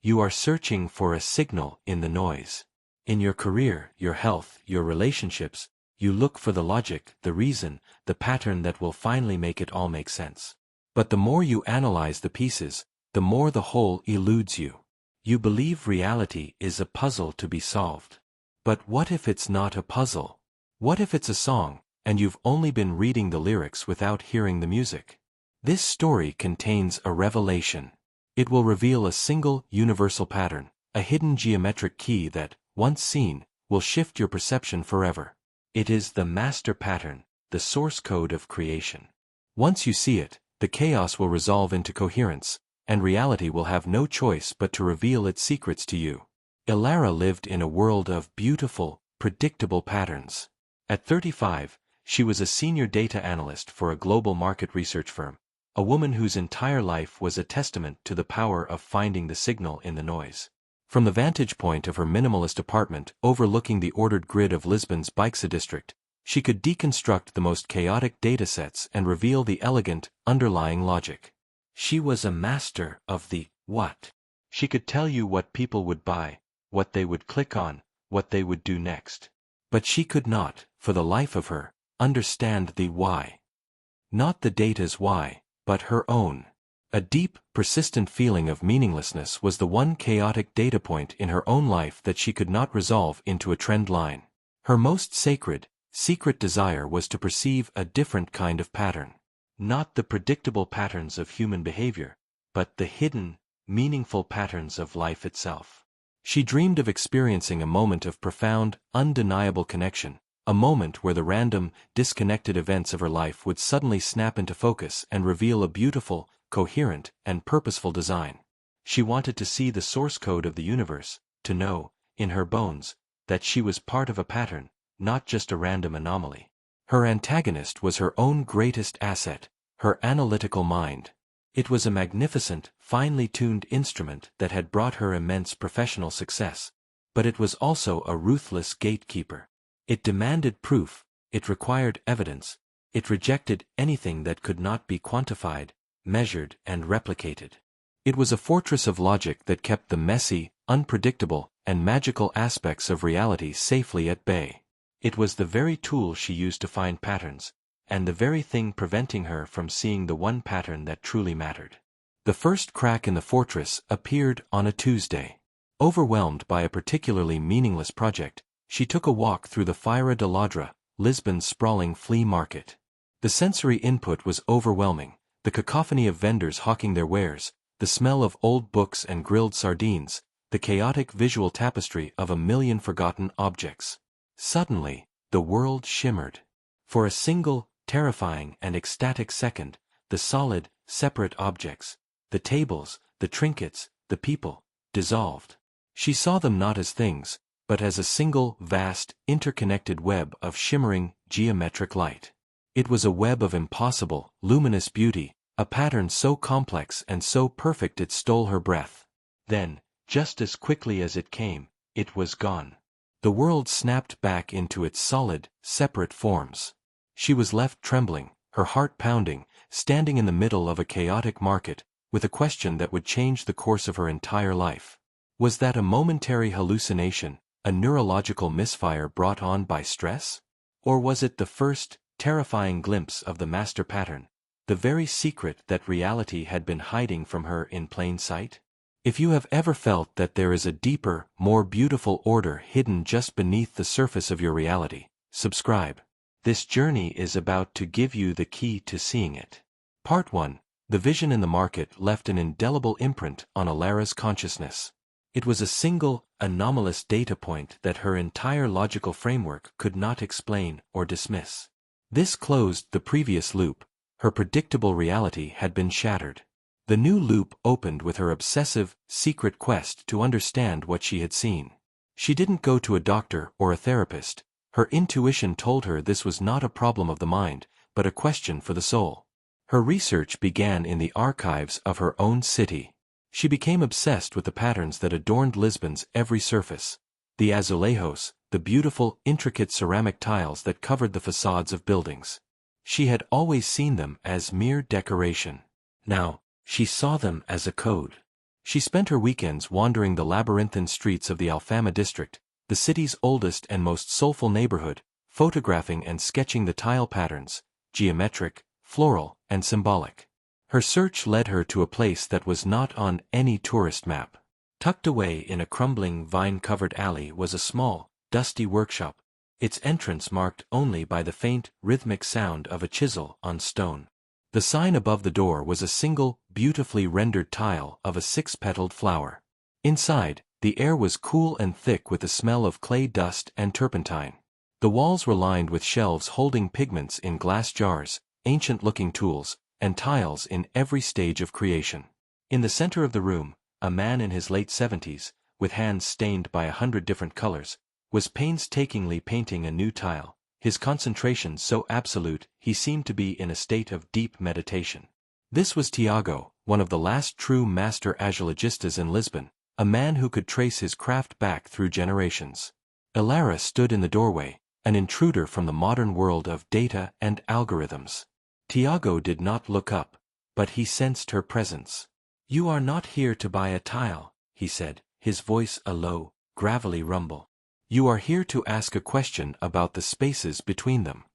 You are searching for a signal in the noise. In your career, your health, your relationships, you look for the logic, the reason, the pattern that will finally make it all make sense. But the more you analyze the pieces, the more the whole eludes you. You believe reality is a puzzle to be solved. But what if it's not a puzzle? What if it's a song, and you've only been reading the lyrics without hearing the music? This story contains a revelation. It will reveal a single, universal pattern, a hidden geometric key that, once seen, will shift your perception forever. It is the master pattern, the source code of creation. Once you see it, the chaos will resolve into coherence, and reality will have no choice but to reveal its secrets to you. Elara lived in a world of beautiful, predictable patterns. At 35, she was a senior data analyst for a global market research firm, a woman whose entire life was a testament to the power of finding the signal in the noise. From the vantage point of her minimalist apartment overlooking the ordered grid of Lisbon's Baixa district, she could deconstruct the most chaotic datasets and reveal the elegant, underlying logic. She was a master of the what. She could tell you what people would buy, what they would click on, what they would do next. But she could not, for the life of her, understand the why. Not the data's why, but her own. A deep, persistent feeling of meaninglessness was the one chaotic data point in her own life that she could not resolve into a trend line. Her most sacred, secret desire was to perceive a different kind of pattern. Not the predictable patterns of human behavior, but the hidden, meaningful patterns of life itself. She dreamed of experiencing a moment of profound, undeniable connection, a moment where the random, disconnected events of her life would suddenly snap into focus and reveal a beautiful, coherent, and purposeful design. She wanted to see the source code of the universe, to know, in her bones, that she was part of a pattern, not just a random anomaly. Her antagonist was her own greatest asset, her analytical mind. It was a magnificent, finely tuned instrument that had brought her immense professional success, but it was also a ruthless gatekeeper. It demanded proof, it required evidence, it rejected anything that could not be quantified, measured, and replicated. It was a fortress of logic that kept the messy, unpredictable, and magical aspects of reality safely at bay. It was the very tool she used to find patterns, and the very thing preventing her from seeing the one pattern that truly mattered. The first crack in the fortress appeared on a Tuesday. Overwhelmed by a particularly meaningless project, she took a walk through the Feira de Ladra, Lisbon's sprawling flea market. The sensory input was overwhelming, the cacophony of vendors hawking their wares, the smell of old books and grilled sardines, the chaotic visual tapestry of a million forgotten objects. Suddenly, the world shimmered. For a single, terrifying and ecstatic second, the solid, separate objects, the tables, the trinkets, the people, dissolved. She saw them not as things, but as a single, vast, interconnected web of shimmering, geometric light. It was a web of impossible, luminous beauty, a pattern so complex and so perfect it stole her breath. Then, just as quickly as it came, it was gone. The world snapped back into its solid, separate forms. She was left trembling, her heart pounding, standing in the middle of a chaotic market, with a question that would change the course of her entire life. Was that a momentary hallucination, a neurological misfire brought on by stress? Or was it the first, terrifying glimpse of the master pattern, the very secret that reality had been hiding from her in plain sight? If you have ever felt that there is a deeper, more beautiful order hidden just beneath the surface of your reality, subscribe. This journey is about to give you the key to seeing it. Part 1. The vision in the market left an indelible imprint on Elara's consciousness. It was a single, anomalous data point that her entire logical framework could not explain or dismiss. This closed the previous loop. Her predictable reality had been shattered. The new loop opened with her obsessive, secret quest to understand what she had seen. She didn't go to a doctor or a therapist. Her intuition told her this was not a problem of the mind, but a question for the soul. Her research began in the archives of her own city. She became obsessed with the patterns that adorned Lisbon's every surface. The azulejos, the beautiful, intricate ceramic tiles that covered the facades of buildings. She had always seen them as mere decoration. Now, she saw them as a code. She spent her weekends wandering the labyrinthine streets of the Alfama district, the city's oldest and most soulful neighborhood, photographing and sketching the tile patterns, geometric, floral, and symbolic. Her search led her to a place that was not on any tourist map. Tucked away in a crumbling, vine-covered alley was a small, dusty workshop, its entrance marked only by the faint, rhythmic sound of a chisel on stone. The sign above the door was a single, beautifully rendered tile of a six-petaled flower. Inside, the air was cool and thick with the smell of clay dust and turpentine. The walls were lined with shelves holding pigments in glass jars, ancient-looking tools, and tiles in every stage of creation. In the center of the room, a man in his late 70s, with hands stained by 100 different colors, was painstakingly painting a new tile, his concentration so absolute he seemed to be in a state of deep meditation. This was Tiago, one of the last true master azulejistas in Lisbon, a man who could trace his craft back through generations. Elara stood in the doorway, an intruder from the modern world of data and algorithms. Tiago did not look up, but he sensed her presence. "You are not here to buy a tile," he said, his voice a low, gravelly rumble. "You are here to ask a question about the spaces between them."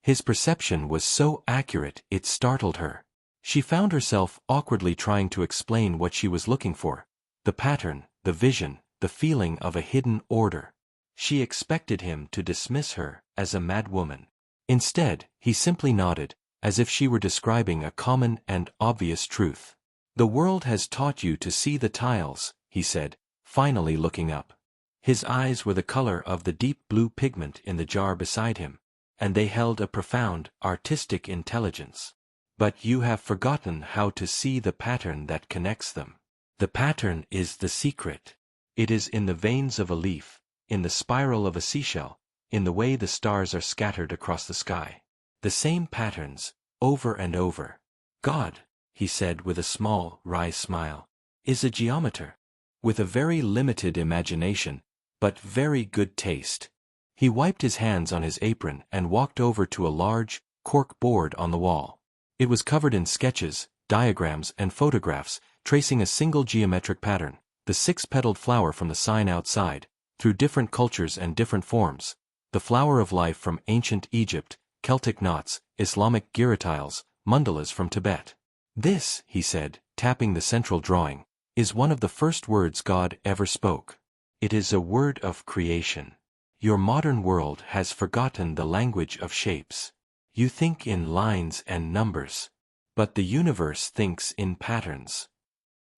His perception was so accurate it startled her. She found herself awkwardly trying to explain what she was looking for: the pattern, the vision, the feeling of a hidden order. She expected him to dismiss her as a mad woman. Instead, he simply nodded, as if she were describing a common and obvious truth. "The world has taught you to see the tiles," he said, finally looking up. His eyes were the color of the deep blue pigment in the jar beside him, and they held a profound, artistic intelligence. "But you have forgotten how to see the pattern that connects them. The pattern is the secret. It is in the veins of a leaf, in the spiral of a seashell, in the way the stars are scattered across the sky. The same patterns, over and over. God," he said with a small, wry smile, "is a geometer, with a very limited imagination, but very good taste." He wiped his hands on his apron and walked over to a large, cork board on the wall. It was covered in sketches, diagrams, and photographs, tracing a single geometric pattern, the six-petaled flower from the sign outside, through different cultures and different forms, the flower of life from ancient Egypt, Celtic knots, Islamic gyrotiles, mandalas from Tibet. "This," he said, tapping the central drawing, "is one of the first words God ever spoke. It is a word of creation. Your modern world has forgotten the language of shapes. You think in lines and numbers. But the universe thinks in patterns."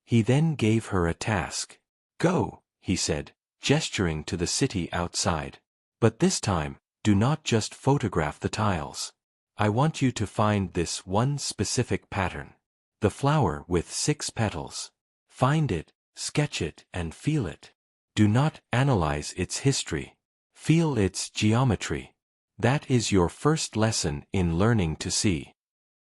He then gave her a task. "Go," he said, gesturing to the city outside. "But this time, do not just photograph the tiles. I want you to find this one specific pattern. The flower with 6 petals. Find it, sketch it, and feel it. Do not analyze its history. Feel its geometry. That is your first lesson in learning to see."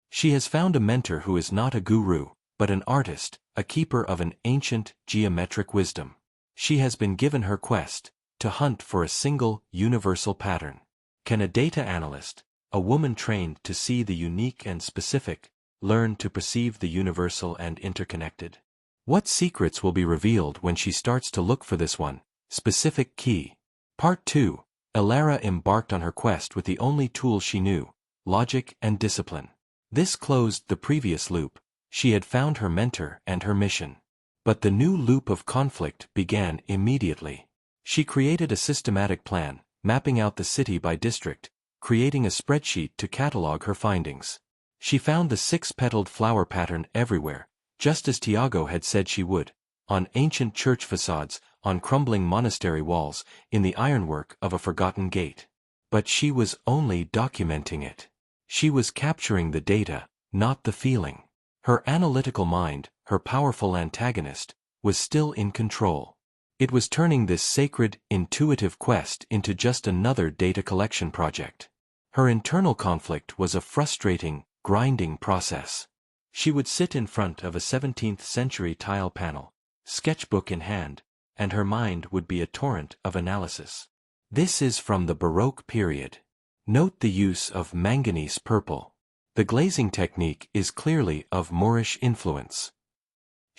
She has found a mentor who is not a guru, but an artist, a keeper of an ancient, geometric wisdom. She has been given her quest, to hunt for a single, universal pattern. Can a data analyst, a woman trained to see the unique and specific, learn to perceive the universal and interconnected? What secrets will be revealed when she starts to look for this one specific key? Part 2. Elara embarked on her quest with the only tools she knew: logic and discipline. This closed the previous loop. She had found her mentor and her mission. But the new loop of conflict began immediately. She created a systematic plan, mapping out the city by district, creating a spreadsheet to catalog her findings. She found the 6-petaled flower pattern everywhere, just as Tiago had said she would: on ancient church facades, on crumbling monastery walls, in the ironwork of a forgotten gate. But she was only documenting it. She was capturing the data, not the feeling. Her analytical mind, her powerful antagonist, was still in control. It was turning this sacred, intuitive quest into just another data collection project. Her internal conflict was a frustrating, grinding process. She would sit in front of a 17th-century tile panel, sketchbook in hand, and her mind would be a torrent of analysis. "This is from the Baroque period. Note the use of manganese purple. The glazing technique is clearly of Moorish influence."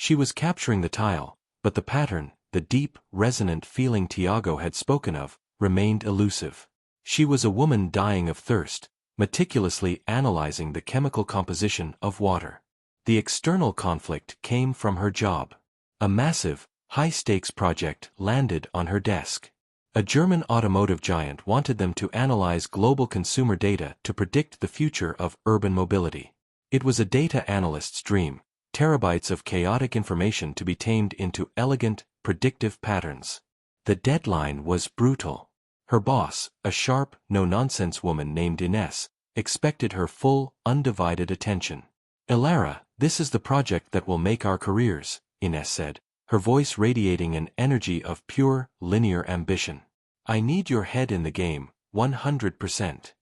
She was capturing the tile, but the pattern, the deep, resonant feeling Tiago had spoken of, remained elusive. She was a woman dying of thirst, meticulously analyzing the chemical composition of water. The external conflict came from her job. A massive, high-stakes project landed on her desk. A German automotive giant wanted them to analyze global consumer data to predict the future of urban mobility. It was a data analyst's dream, terabytes of chaotic information to be tamed into elegant, predictive patterns. The deadline was brutal. Her boss, a sharp, no-nonsense woman named Ines, expected her full, undivided attention. "Elara, this is the project that will make our careers," Ines said, her voice radiating an energy of pure, linear ambition. "I need your head in the game, 100%.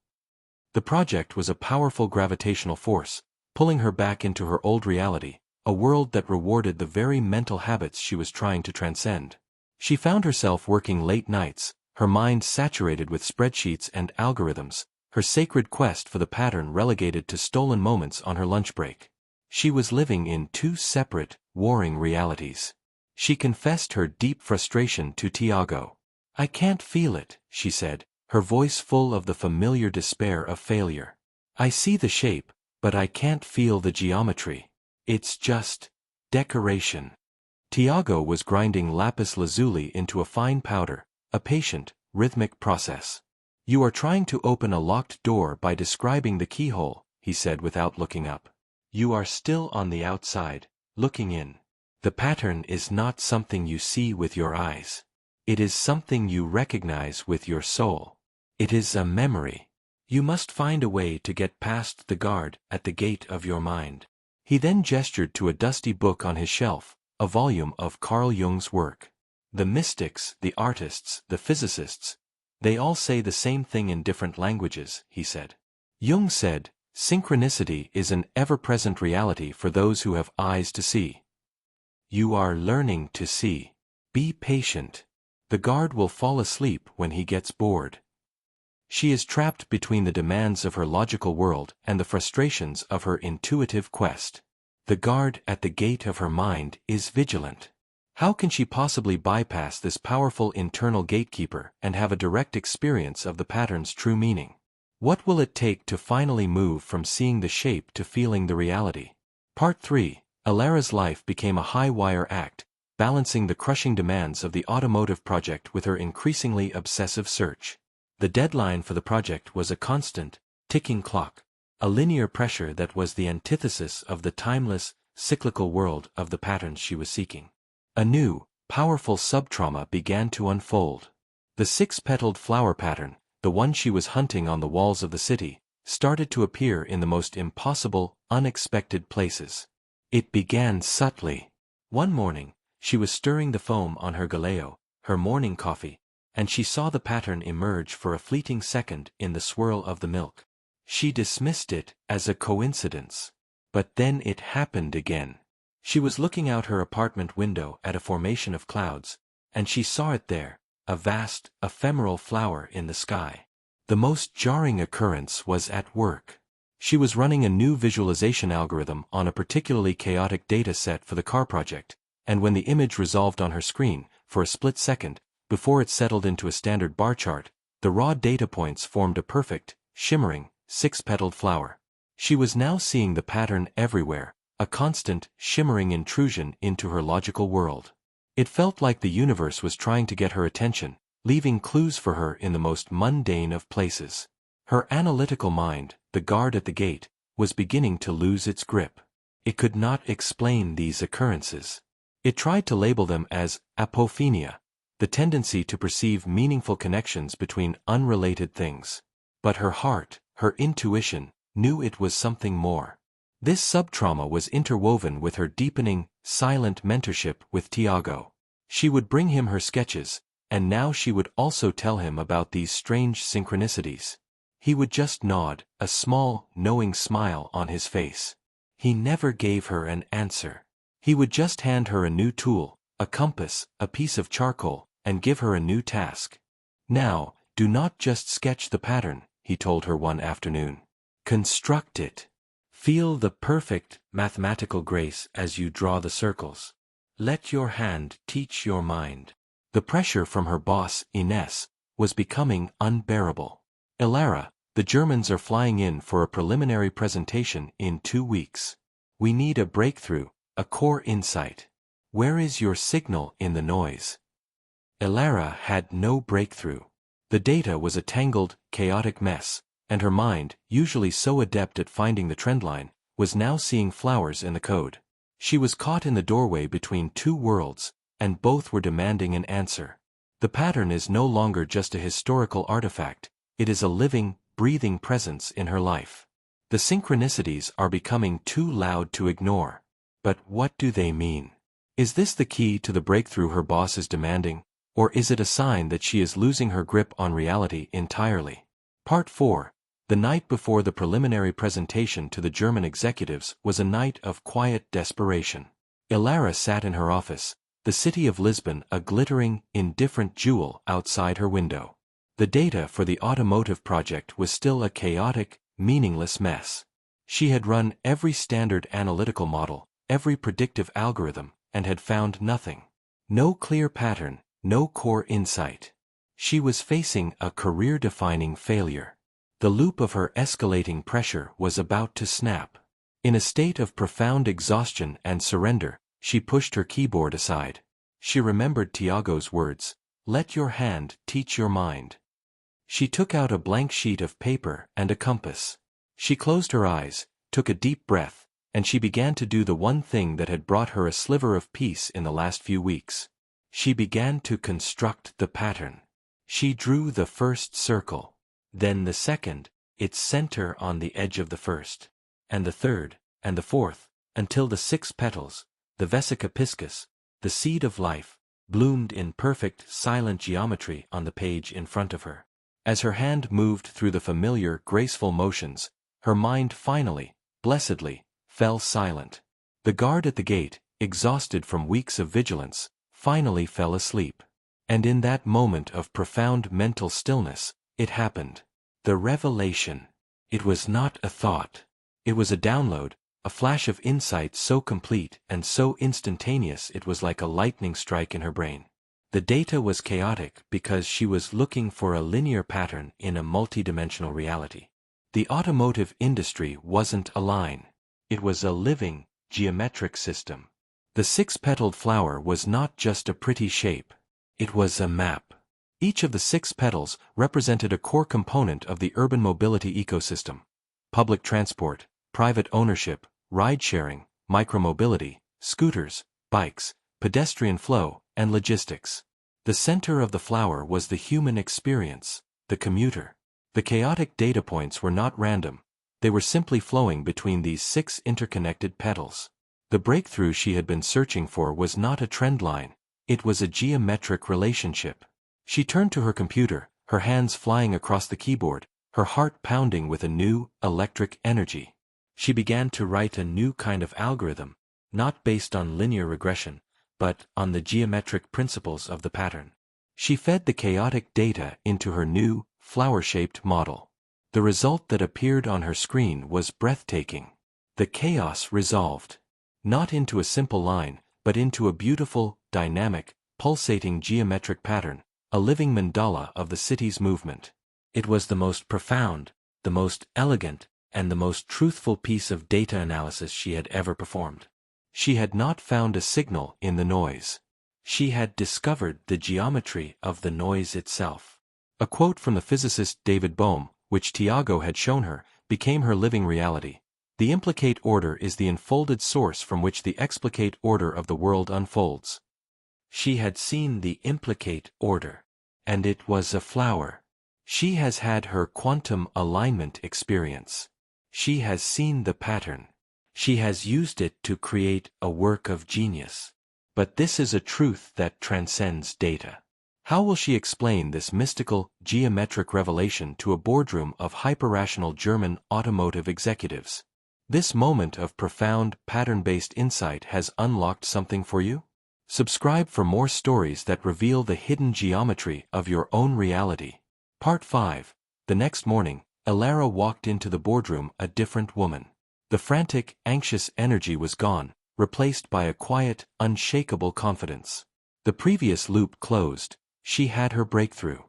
The project was a powerful gravitational force, pulling her back into her old reality, a world that rewarded the very mental habits she was trying to transcend. She found herself working late nights, her mind saturated with spreadsheets and algorithms, her sacred quest for the pattern relegated to stolen moments on her lunch break. She was living in two separate, warring realities. She confessed her deep frustration to Tiago. "I can't feel it," she said, her voice full of the familiar despair of failure. "I see the shape, but I can't feel the geometry. It's just decoration." Tiago was grinding lapis lazuli into a fine powder, a patient, rhythmic process. "You are trying to open a locked door by describing the keyhole," he said without looking up. "You are still on the outside, looking in. The pattern is not something you see with your eyes. It is something you recognize with your soul. It is a memory. You must find a way to get past the guard at the gate of your mind." He then gestured to a dusty book on his shelf, a volume of Carl Jung's work. "The mystics, the artists, the physicists, they all say the same thing in different languages," he said. Jung said, "Synchronicity is an ever-present reality for those who have eyes to see. You are learning to see. Be patient. The guard will fall asleep when he gets bored." She is trapped between the demands of her logical world and the frustrations of her intuitive quest. The guard at the gate of her mind is vigilant. How can she possibly bypass this powerful internal gatekeeper and have a direct experience of the pattern's true meaning? What will it take to finally move from seeing the shape to feeling the reality? Part 3. Elara's life became a high-wire act, balancing the crushing demands of the automotive project with her increasingly obsessive search. The deadline for the project was a constant, ticking clock, a linear pressure that was the antithesis of the timeless, cyclical world of the patterns she was seeking. A new, powerful subtrauma began to unfold. The six-petaled flower pattern, the one she was hunting on the walls of the city, started to appear in the most impossible, unexpected places. It began subtly. One morning, she was stirring the foam on her galeo, her morning coffee, and she saw the pattern emerge for a fleeting second in the swirl of the milk. She dismissed it as a coincidence. But then it happened again. She was looking out her apartment window at a formation of clouds, and she saw it there, a vast, ephemeral flower in the sky. The most jarring occurrence was at work. She was running a new visualization algorithm on a particularly chaotic data set for the car project, and when the image resolved on her screen, for a split second, before it settled into a standard bar chart, the raw data points formed a perfect, shimmering, six-petaled flower. She was now seeing the pattern everywhere, a constant, shimmering intrusion into her logical world. It felt like the universe was trying to get her attention, leaving clues for her in the most mundane of places. Her analytical mind, the guard at the gate, was beginning to lose its grip. It could not explain these occurrences. It tried to label them as apophenia, the tendency to perceive meaningful connections between unrelated things. But her heart, her intuition, knew it was something more. This subtrauma was interwoven with her deepening, silent mentorship with Tiago. She would bring him her sketches, and now she would also tell him about these strange synchronicities. He would just nod, a small, knowing smile on his face. He never gave her an answer. He would just hand her a new tool, a compass, a piece of charcoal, and give her a new task. "Now, do not just sketch the pattern," he told her one afternoon. "Construct it. Feel the perfect mathematical grace as you draw the circles. Let your hand teach your mind. The pressure from her boss, Ines, was becoming unbearable. Elara, the Germans are flying in for a preliminary presentation in 2 weeks. We need a breakthrough, a core insight. Where is your signal in the noise? Elara had no breakthrough. The data was a tangled, chaotic mess, and her mind, usually so adept at finding the trendline, was now seeing flowers in the code. She was caught in the doorway between two worlds, and both were demanding an answer. The pattern is no longer just a historical artifact, it is a living, breathing presence in her life. The synchronicities are becoming too loud to ignore. But what do they mean? Is this the key to the breakthrough her boss is demanding, or is it a sign that she is losing her grip on reality entirely? Part 4. The night before the preliminary presentation to the German executives was a night of quiet desperation. Elara sat in her office, the city of Lisbon a glittering, indifferent jewel outside her window. The data for the automotive project was still a chaotic, meaningless mess. She had run every standard analytical model, every predictive algorithm, and had found nothing. No clear pattern, no core insight. She was facing a career-defining failure. The loop of her escalating pressure was about to snap. In a state of profound exhaustion and surrender, she pushed her keyboard aside. She remembered Tiago's words, "Let your hand teach your mind." She took out a blank sheet of paper and a compass. She closed her eyes, took a deep breath, and she began to do the one thing that had brought her a sliver of peace in the last few weeks. She began to construct the pattern. She drew the first circle, then the second, its center on the edge of the first, and the third, and the fourth, until the 6 petals, the vesica piscis, the seed of life, bloomed in perfect, silent geometry on the page in front of her. As her hand moved through the familiar, graceful motions, her mind finally, blessedly, fell silent. The guard at the gate, exhausted from weeks of vigilance, finally fell asleep. And in that moment of profound mental stillness, it happened. The revelation. It was not a thought. It was a download, a flash of insight so complete and so instantaneous it was like a lightning strike in her brain. The data was chaotic because she was looking for a linear pattern in a multidimensional reality. The automotive industry wasn't a line. It was a living, geometric system. The 6-petaled flower was not just a pretty shape. It was a map. Each of the 6 petals represented a core component of the urban mobility ecosystem. Public transport, private ownership, ride-sharing, micromobility, scooters, bikes, pedestrian flow, and logistics. The center of the flower was the human experience, the commuter. The chaotic data points were not random. They were simply flowing between these 6 interconnected petals. The breakthrough she had been searching for was not a trend line. It was a geometric relationship. She turned to her computer, her hands flying across the keyboard, her heart pounding with a new, electric energy. She began to write a new kind of algorithm, not based on linear regression, but on the geometric principles of the pattern. She fed the chaotic data into her new, flower-shaped model. The result that appeared on her screen was breathtaking. The chaos resolved. Not into a simple line, but into a beautiful, dynamic, pulsating geometric pattern, a living mandala of the city's movement. It was the most profound, the most elegant, and the most truthful piece of data analysis she had ever performed. She had not found a signal in the noise. She had discovered the geometry of the noise itself. A quote from the physicist David Bohm, which Tiago had shown her, became her living reality. The implicate order is the enfolded source from which the explicate order of the world unfolds. She had seen the implicate order, and it was a flower. She has had her quantum alignment experience. She has seen the pattern. She has used it to create a work of genius. But this is a truth that transcends data. How will she explain this mystical, geometric revelation to a boardroom of hyper-rational German automotive executives? This moment of profound, pattern-based insight has unlocked something for you? Subscribe for more stories that reveal the hidden geometry of your own reality. Part 5. The next morning, Elara walked into the boardroom a different woman. The frantic, anxious energy was gone, replaced by a quiet, unshakable confidence. The previous loop closed. She had her breakthrough.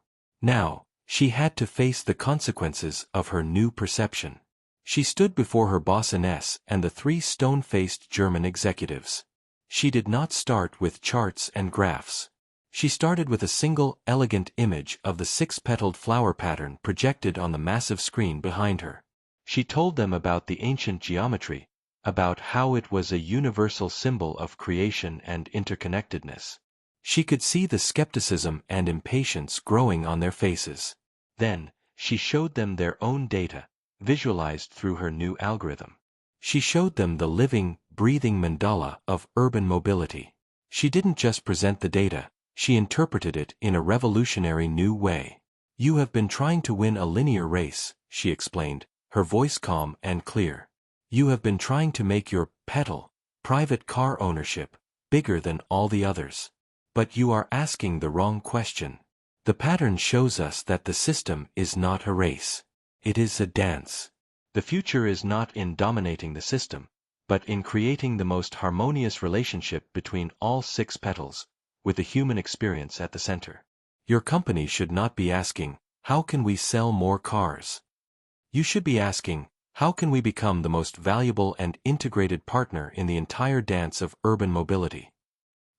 Now, she had to face the consequences of her new perception. She stood before her boss Ines and the three stone-faced German executives. She did not start with charts and graphs. She started with a single, elegant image of the six-petaled flower pattern projected on the massive screen behind her. She told them about the ancient geometry, about how it was a universal symbol of creation and interconnectedness. She could see the skepticism and impatience growing on their faces. Then, she showed them their own data, visualized through her new algorithm. She showed them the living, breathing mandala of urban mobility. She didn't just present the data, she interpreted it in a revolutionary new way. "You have been trying to win a linear race," she explained, her voice calm and clear. "You have been trying to make your petal, private car ownership, bigger than all the others. But you are asking the wrong question. The pattern shows us that the system is not a race. It is a dance. The future is not in dominating the system, but in creating the most harmonious relationship between all six petals, with the human experience at the center. Your company should not be asking, how can we sell more cars? You should be asking, how can we become the most valuable and integrated partner in the entire dance of urban mobility?"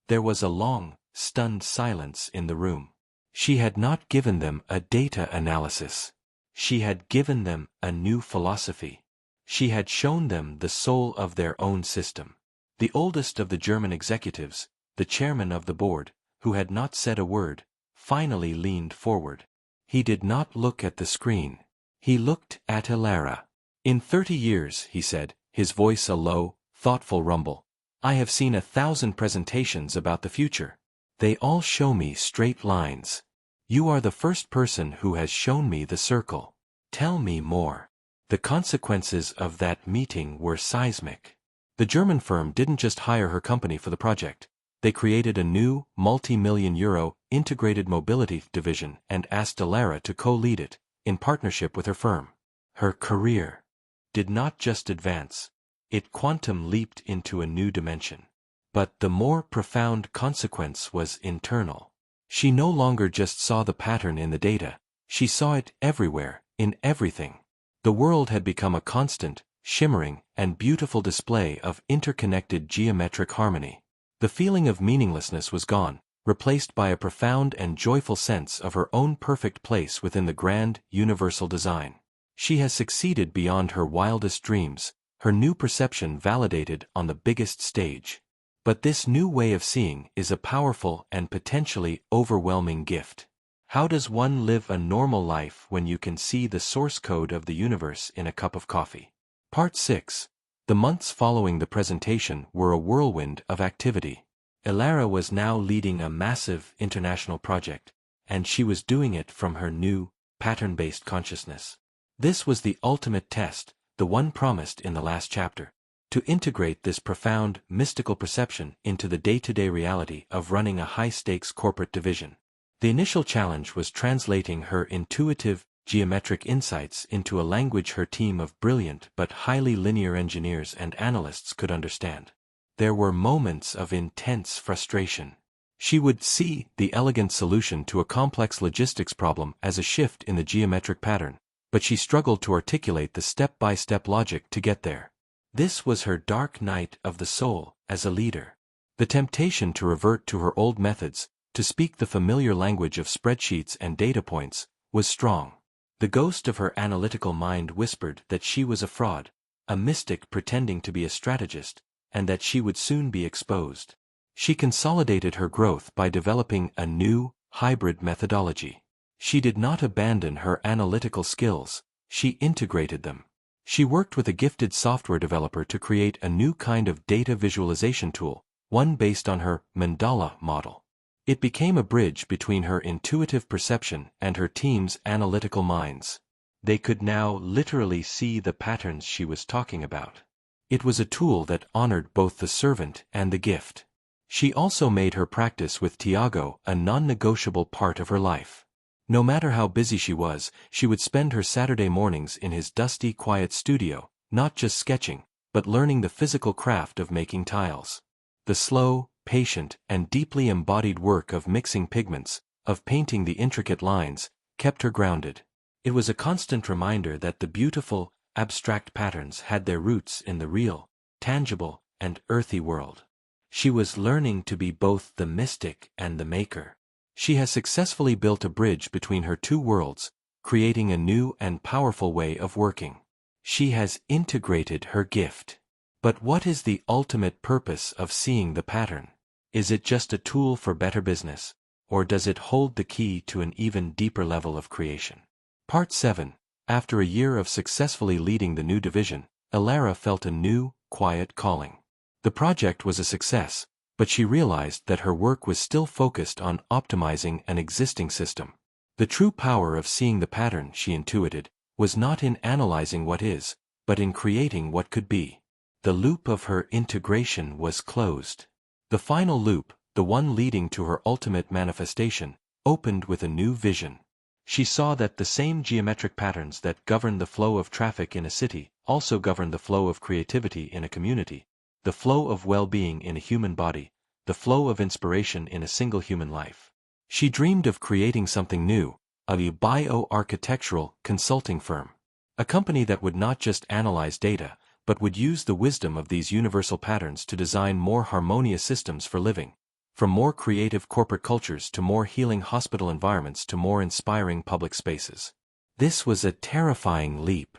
There was a long, stunned silence in the room. She had not given them a data analysis. She had given them a new philosophy. She had shown them the soul of their own system. The oldest of the German executives, the chairman of the board, who had not said a word, finally leaned forward. He did not look at the screen. He looked at Elara. "In 30 years, he said, his voice a low, thoughtful rumble, "I have seen 1,000 presentations about the future. They all show me straight lines. You are the first person who has shown me the circle. Tell me more." The consequences of that meeting were seismic. The German firm didn't just hire her company for the project. They created a new, multi-million euro, integrated mobility division and asked Elara to co-lead it, in partnership with her firm. Her career did not just advance. It quantum leaped into a new dimension. But the more profound consequence was internal. She no longer just saw the pattern in the data, she saw it everywhere, in everything. The world had become a constant, shimmering, and beautiful display of interconnected geometric harmony. The feeling of meaninglessness was gone, replaced by a profound and joyful sense of her own perfect place within the grand, universal design. She has succeeded beyond her wildest dreams, her new perception validated on the biggest stage. But this new way of seeing is a powerful and potentially overwhelming gift. How does one live a normal life when you can see the source code of the universe in a cup of coffee? Part 6. The months following the presentation were a whirlwind of activity. Elara was now leading a massive international project, and she was doing it from her new, pattern-based consciousness. This was the ultimate test, the one promised in the last chapter, to integrate this profound, mystical perception into the day-to-day reality of running a high-stakes corporate division. The initial challenge was translating her intuitive, geometric insights into a language her team of brilliant but highly linear engineers and analysts could understand. There were moments of intense frustration. She would see the elegant solution to a complex logistics problem as a shift in the geometric pattern, but she struggled to articulate the step-by-step logic to get there. This was her dark night of the soul as a leader. The temptation to revert to her old methods, to speak the familiar language of spreadsheets and data points, was strong. The ghost of her analytical mind whispered that she was a fraud, a mystic pretending to be a strategist, and that she would soon be exposed. She consolidated her growth by developing a new, hybrid methodology. She did not abandon her analytical skills, she integrated them. She worked with a gifted software developer to create a new kind of data visualization tool, one based on her mandala model. It became a bridge between her intuitive perception and her team's analytical minds. They could now literally see the patterns she was talking about. It was a tool that honored both the servant and the gift. She also made her practice with Tiago a non-negotiable part of her life. No matter how busy she was, she would spend her Saturday mornings in his dusty, quiet studio, not just sketching, but learning the physical craft of making tiles. The slow, patient, and deeply embodied work of mixing pigments, of painting the intricate lines, kept her grounded. It was a constant reminder that the beautiful, abstract patterns had their roots in the real, tangible, and earthy world. She was learning to be both the mystic and the maker. She has successfully built a bridge between her two worlds, creating a new and powerful way of working. She has integrated her gift. But what is the ultimate purpose of seeing the pattern? Is it just a tool for better business, or does it hold the key to an even deeper level of creation? Part 7. After a year of successfully leading the new division, Elara felt a new, quiet calling. The project was a success, but she realized that her work was still focused on optimizing an existing system. The true power of seeing the pattern, she intuited, was not in analyzing what is, but in creating what could be. The loop of her integration was closed. The final loop, the one leading to her ultimate manifestation, opened with a new vision. She saw that the same geometric patterns that govern the flow of traffic in a city also govern the flow of creativity in a community, the flow of well-being in a human body, the flow of inspiration in a single human life. She dreamed of creating something new, a bio-architectural consulting firm. A company that would not just analyze data, but would use the wisdom of these universal patterns to design more harmonious systems for living, from more creative corporate cultures to more healing hospital environments to more inspiring public spaces. This was a terrifying leap.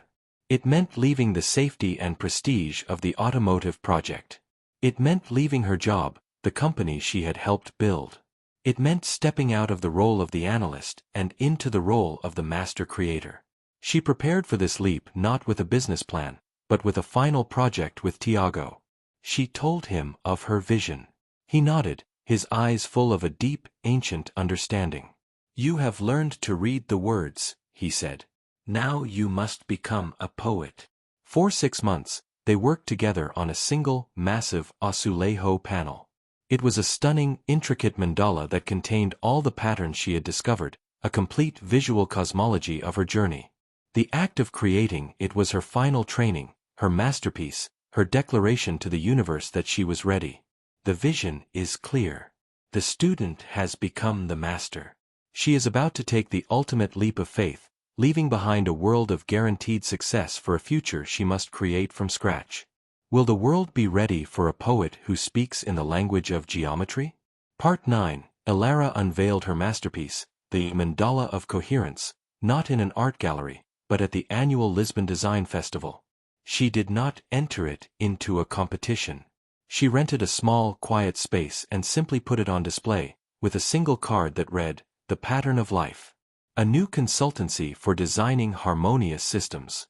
It meant leaving the safety and prestige of the automotive project. It meant leaving her job, the company she had helped build. It meant stepping out of the role of the analyst and into the role of the master creator. She prepared for this leap not with a business plan, but with a final project with Tiago. She told him of her vision. He nodded, his eyes full of a deep, ancient understanding. "You have learned to read the words," he said. "Now you must become a poet." For 6 months, they worked together on a single, massive azulejo panel. It was a stunning, intricate mandala that contained all the patterns she had discovered, a complete visual cosmology of her journey. The act of creating it was her final training, her masterpiece, her declaration to the universe that she was ready. The vision is clear. The student has become the master. She is about to take the ultimate leap of faith, leaving behind a world of guaranteed success for a future she must create from scratch. Will the world be ready for a poet who speaks in the language of geometry? Part 9. Elara unveiled her masterpiece, the Mandala of Coherence, not in an art gallery, but at the annual Lisbon Design Festival. She did not enter it into a competition. She rented a small, quiet space and simply put it on display, with a single card that read, "The Pattern of Life." A new consultancy for designing harmonious systems.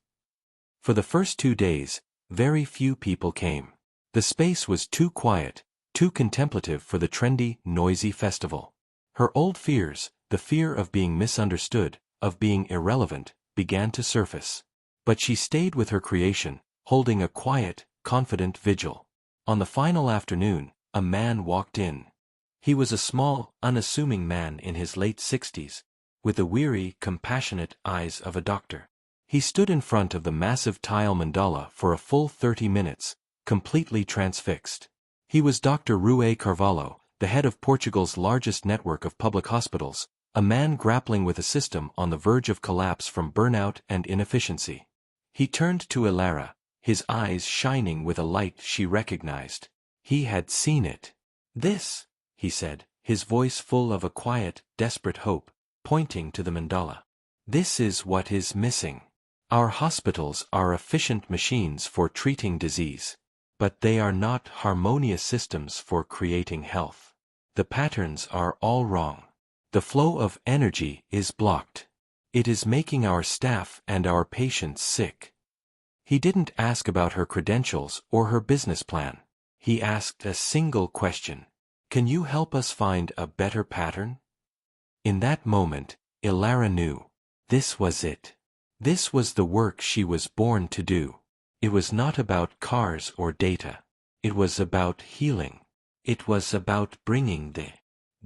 For the first 2 days, very few people came. The space was too quiet, too contemplative for the trendy, noisy festival. Her old fears, the fear of being misunderstood, of being irrelevant, began to surface. But she stayed with her creation, holding a quiet, confident vigil. On the final afternoon, a man walked in. He was a small, unassuming man in his late 60s, with the weary, compassionate eyes of a doctor. He stood in front of the massive tile mandala for a full 30 minutes, completely transfixed. He was Dr. Rui Carvalho, the head of Portugal's largest network of public hospitals, a man grappling with a system on the verge of collapse from burnout and inefficiency. He turned to Elara, his eyes shining with a light she recognized. He had seen it. "This," he said, his voice full of a quiet, desperate hope, pointing to the mandala. "This is what is missing. Our hospitals are efficient machines for treating disease, but they are not harmonious systems for creating health. The patterns are all wrong. The flow of energy is blocked. It is making our staff and our patients sick." He didn't ask about her credentials or her business plan. He asked a single question. "Can you help us find a better pattern?" In that moment, Elara knew. This was it. This was the work she was born to do. It was not about cars or data. It was about healing. It was about bringing the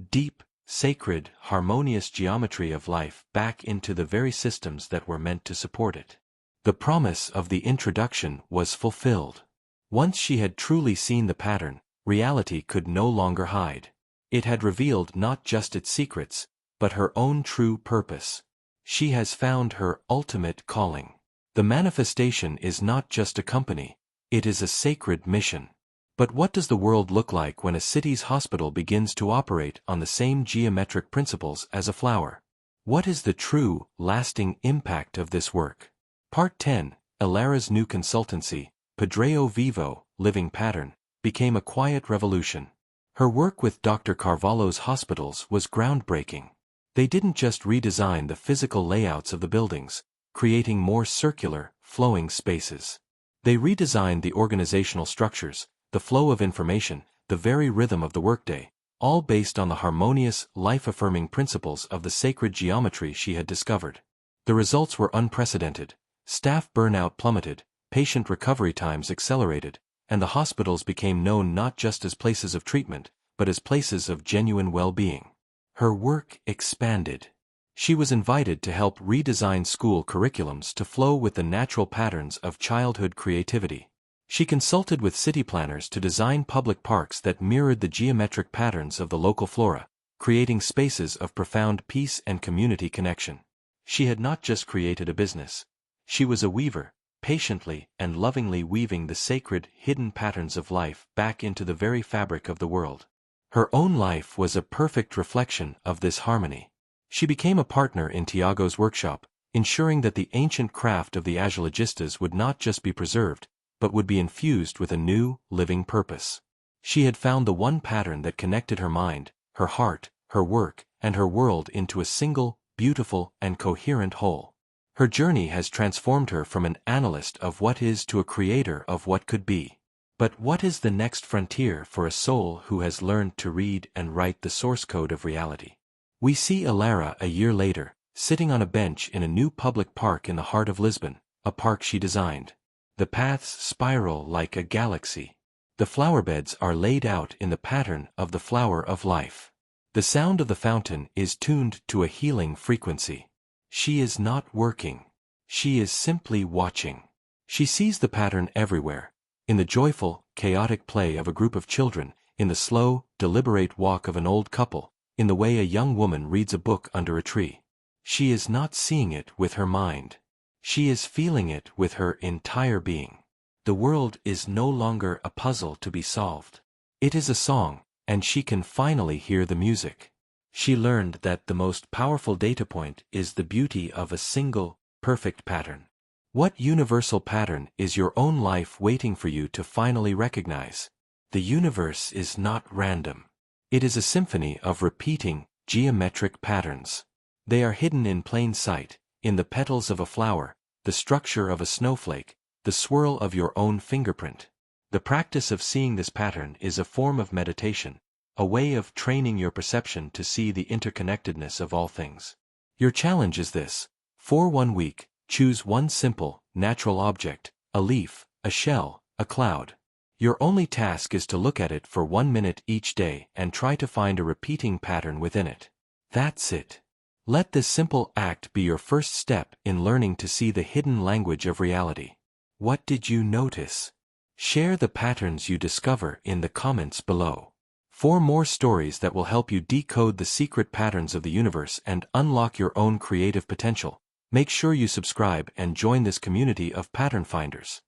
deep, sacred, harmonious geometry of life back into the very systems that were meant to support it. The promise of the introduction was fulfilled. Once she had truly seen the pattern, reality could no longer hide. It had revealed not just its secrets, but her own true purpose. She has found her ultimate calling. The manifestation is not just a company, it is a sacred mission. But what does the world look like when a city's hospital begins to operate on the same geometric principles as a flower? What is the true, lasting impact of this work? Part 10, Elara's new consultancy, Padreo Vivo, Living Pattern, became a quiet revolution. Her work with Dr. Carvalho's hospitals was groundbreaking. They didn't just redesign the physical layouts of the buildings, creating more circular, flowing spaces. They redesigned the organizational structures, the flow of information, the very rhythm of the workday, all based on the harmonious, life-affirming principles of the sacred geometry she had discovered. The results were unprecedented. Staff burnout plummeted, patient recovery times accelerated, and the hospitals became known not just as places of treatment, but as places of genuine well-being. Her work expanded. She was invited to help redesign school curriculums to flow with the natural patterns of childhood creativity. She consulted with city planners to design public parks that mirrored the geometric patterns of the local flora, creating spaces of profound peace and community connection. She had not just created a business. She was a weaver, patiently and lovingly weaving the sacred, hidden patterns of life back into the very fabric of the world. Her own life was a perfect reflection of this harmony. She became a partner in Tiago's workshop, ensuring that the ancient craft of the agilegistas would not just be preserved, but would be infused with a new, living purpose. She had found the one pattern that connected her mind, her heart, her work, and her world into a single, beautiful, and coherent whole. Her journey has transformed her from an analyst of what is to a creator of what could be. But what is the next frontier for a soul who has learned to read and write the source code of reality? We see Elara a year later, sitting on a bench in a new public park in the heart of Lisbon, a park she designed. The paths spiral like a galaxy. The flowerbeds are laid out in the pattern of the flower of life. The sound of the fountain is tuned to a healing frequency. She is not working. She is simply watching. She sees the pattern everywhere, in the joyful, chaotic play of a group of children, in the slow, deliberate walk of an old couple, in the way a young woman reads a book under a tree. She is not seeing it with her mind. She is feeling it with her entire being. The world is no longer a puzzle to be solved. It is a song, and she can finally hear the music. She learned that the most powerful data point is the beauty of a single, perfect pattern. What universal pattern is your own life waiting for you to finally recognize? The universe is not random. It is a symphony of repeating, geometric patterns. They are hidden in plain sight, in the petals of a flower, the structure of a snowflake, the swirl of your own fingerprint. The practice of seeing this pattern is a form of meditation, a way of training your perception to see the interconnectedness of all things. Your challenge is this. For 1 week, choose one simple, natural object, a leaf, a shell, a cloud. Your only task is to look at it for 1 minute each day and try to find a repeating pattern within it. That's it. Let this simple act be your first step in learning to see the hidden language of reality. What did you notice? Share the patterns you discover in the comments below. For more stories that will help you decode the secret patterns of the universe and unlock your own creative potential, make sure you subscribe and join this community of pattern finders.